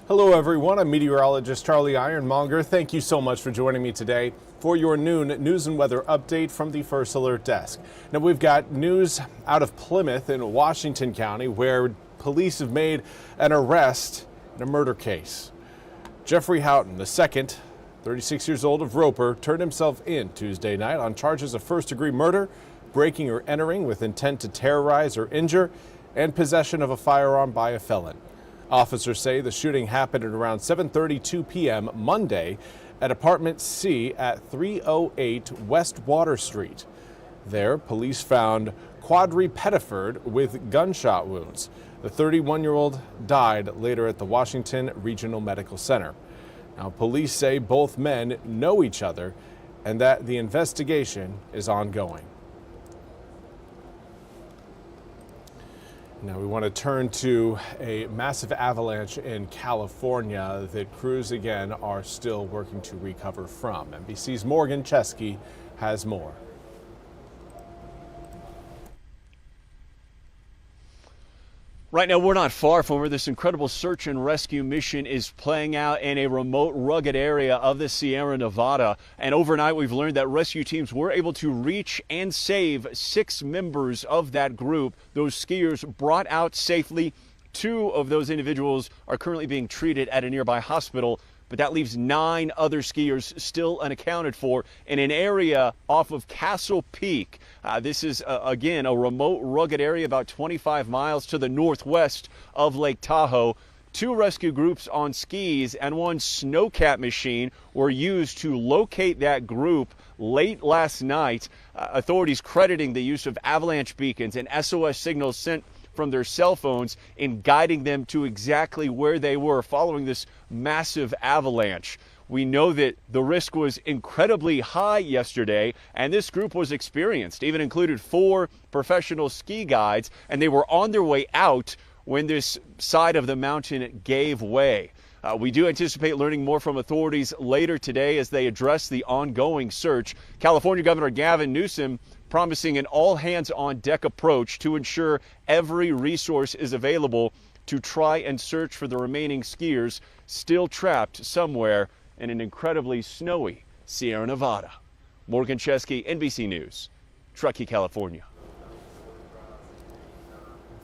Hello everyone, I'm Meteorologist Charlie Ironmonger. Thank you so much for joining me today for your noon news and weather update from the First Alert Desk. Now we've got news out of Plymouth in Washington County where police have made an arrest in a murder case. Jeffrey Houghton II, 36 years old of Roper, turned himself in Tuesday night on charges of first-degree murder, breaking or entering with intent to terrorize or injure, and possession of a firearm by a felon. Officers say the shooting happened at around 7:32 p.m. Monday at apartment C at 308 West Water Street. There, police found Quadri Pettiford with gunshot wounds. The 31-year-old died later at the Washington Regional Medical Center. Now, police say both men know each other and that the investigation is ongoing. Now we want to turn to a massive avalanche in California that crews again are still working to recover from. NBC's Morgan Chesky has more. Right now, we're not far from where this incredible search and rescue mission is playing out in a remote, rugged area of the Sierra Nevada. And overnight, we've learned that rescue teams were able to reach and save 6 members of that group. Those skiers brought out safely. 2 of those individuals are currently being treated at a nearby hospital, but that leaves 9 other skiers still unaccounted for in an area off of Castle Peak. This is, again, a remote, rugged area about 25 miles to the northwest of Lake Tahoe. 2 rescue groups on skis and 1 snowcat machine were used to locate that group late last night. Authorities crediting the use of avalanche beacons and SOS signals sent from their cell phones in guiding them to exactly where they were following this massive avalanche. We know that the risk was incredibly high yesterday, and this group was experienced, even included 4 professional ski guides, and they were on their way out when this side of the mountain gave way. We do anticipate learning more from authorities later today as they address the ongoing search. California Governor Gavin Newsom promising an all-hands-on-deck approach to ensure every resource is available to try and search for the remaining skiers still trapped somewhere in an incredibly snowy Sierra Nevada. Morgan Chesky, NBC News, Truckee, California.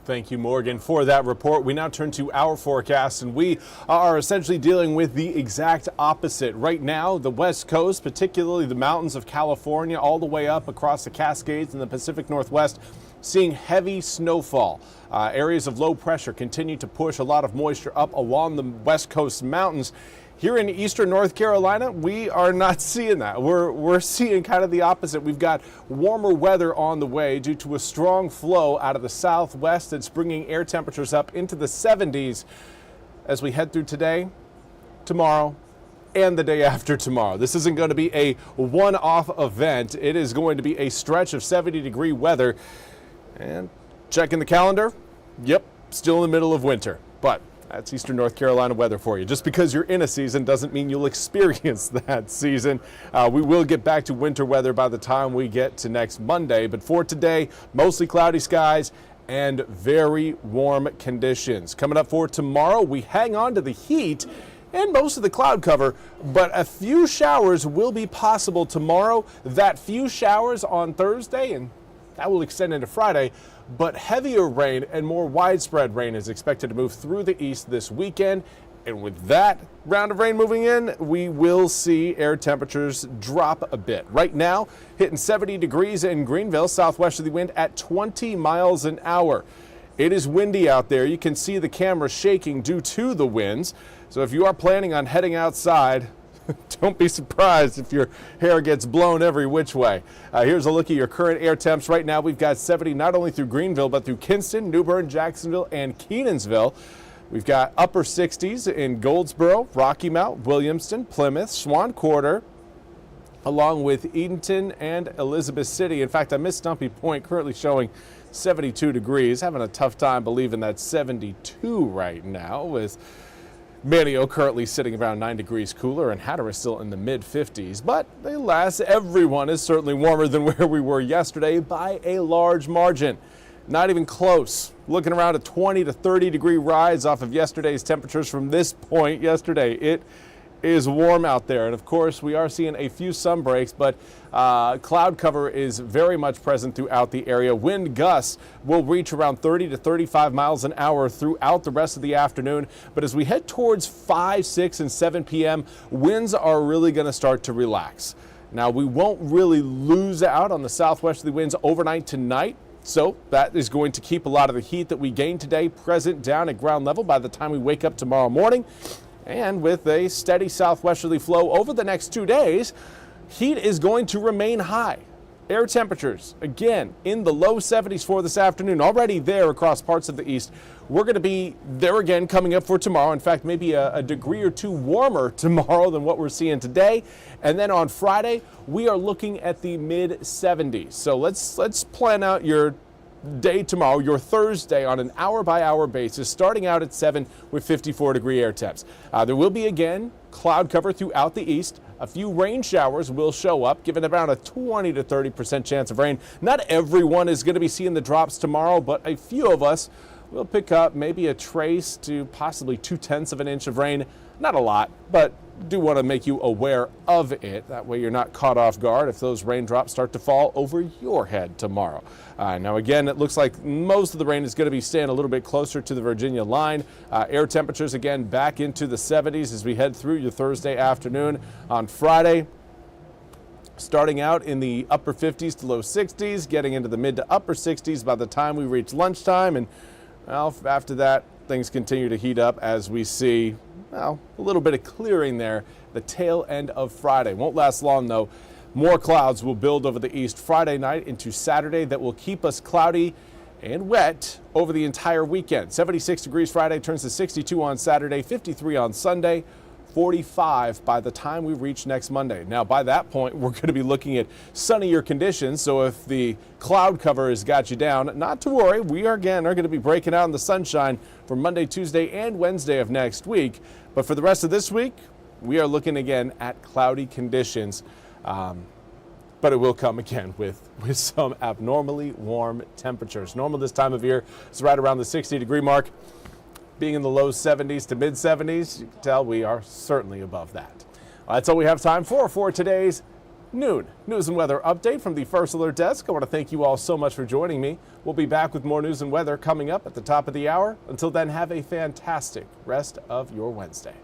Thank you, Morgan, for that report. We now turn to our forecast, and we are essentially dealing with the exact opposite. Right now, the West Coast, particularly the mountains of California, all the way up across the Cascades and the Pacific Northwest, seeing heavy snowfall. Areas of low pressure continue to push a lot of moisture up along the West Coast mountains. Here in eastern North Carolina, we are not seeing that. We're seeing kind of the opposite. We've got warmer weather on the way due to a strong flow out of the southwest that's bringing air temperatures up into the 70s as we head through today, tomorrow, and the day after tomorrow. This isn't going to be a one-off event. It is going to be a stretch of 70-degree weather. And checking the calendar, yep, still in the middle of winter. But that's eastern North Carolina weather for you. Just because you're in a season doesn't mean you'll experience that season. We will get back to winter weather by the time we get to next Monday. But for today, mostly cloudy skies and very warm conditions. Coming up for tomorrow, we hang on to the heat and most of the cloud cover, but a few showers will be possible tomorrow. That few showers on Thursday, and that will extend into Friday. But heavier rain and more widespread rain is expected to move through the east this weekend. And with that round of rain moving in, we will see air temperatures drop a bit. Right now, hitting 70 degrees in Greenville, southwesterly wind at 20 miles an hour. It is windy out there. You can see the camera shaking due to the winds. So if you are planning on heading outside, don't be surprised if your hair gets blown every which way. Here's a look at your current air temps. Right now, we've got 70 not only through Greenville, but through Kinston, New Bern, Jacksonville, and Kenansville. We've got upper 60s in Goldsboro, Rocky Mount, Williamston, Plymouth, Swan Quarter, along with Edenton and Elizabeth City. In fact, I missed Stumpy Point, currently showing 72 degrees. Having a tough time believing that's 72 right now, with Manio currently sitting around 9 degrees cooler, and Hatteras still in the mid-50s. But alas, everyone is certainly warmer than where we were yesterday by a large margin. Not even close. looking around a 20 to 30 degree rise off of yesterday's temperatures from this point yesterday. It is warm out there, and of course we are seeing a few sun breaks, but cloud cover is very much present throughout the area. Wind gusts will reach around 30 to 35 miles an hour throughout the rest of the afternoon, but as we head towards 5, 6, and 7 p.m., winds are really going to start to relax. Now, we won't really lose out on the southwesterly winds overnight tonight, so that is going to keep a lot of the heat that we gained today present down at ground level by the time we wake up tomorrow morning. And with a steady southwesterly flow over the next 2 days, heat is going to remain high. Air temperatures, again, in the low 70s for this afternoon, already there across parts of the east. We're going to be there again coming up for tomorrow. In fact, maybe a degree or two warmer tomorrow than what we're seeing today. And then on Friday, we are looking at the mid 70s. So let's plan out your day tomorrow, your Thursday, on an hour-by-hour basis, starting out at 7 with 54-degree air temps. There will be, again, cloud cover throughout the east. A few rain showers will show up, giving about a 20 to 30% chance of rain. Not everyone is going to be seeing the drops tomorrow, but a few of us will pick up maybe a trace to possibly 2/10 of an inch of rain. Not a lot, but do want to make you aware of it. That way you're not caught off guard if those raindrops start to fall over your head tomorrow. Now again, it looks like most of the rain is going to be staying a little bit closer to the Virginia line. Air temperatures again back into the 70s as we head through your Thursday afternoon. On Friday, starting out in the upper 50s to low 60s, getting into the mid to upper 60s by the time we reach lunchtime. And well, after that, things continue to heat up as we see, well, a little bit of clearing there the tail end of Friday. Won't last long, though. More clouds will build over the east Friday night into Saturday that will keep us cloudy and wet over the entire weekend. 76 degrees Friday turns to 62 on Saturday, 53 on Sunday, 45 by the time we reach next Monday. Now, by that point, we're going to be looking at sunnier conditions. So if the cloud cover has got you down, not to worry. We are going to be breaking out in the sunshine for Monday, Tuesday, and Wednesday of next week. But for the rest of this week, we are looking again at cloudy conditions. But it will come again with some abnormally warm temperatures. Normal this time of year is right around the 60-degree mark. Being in the low 70s to mid 70s, you can tell we are certainly above that. That's all we have time for today's noon news and weather update from the First Alert Desk. I want to thank you all so much for joining me. We'll be back with more news and weather coming up at the top of the hour. Until then, have a fantastic rest of your Wednesday.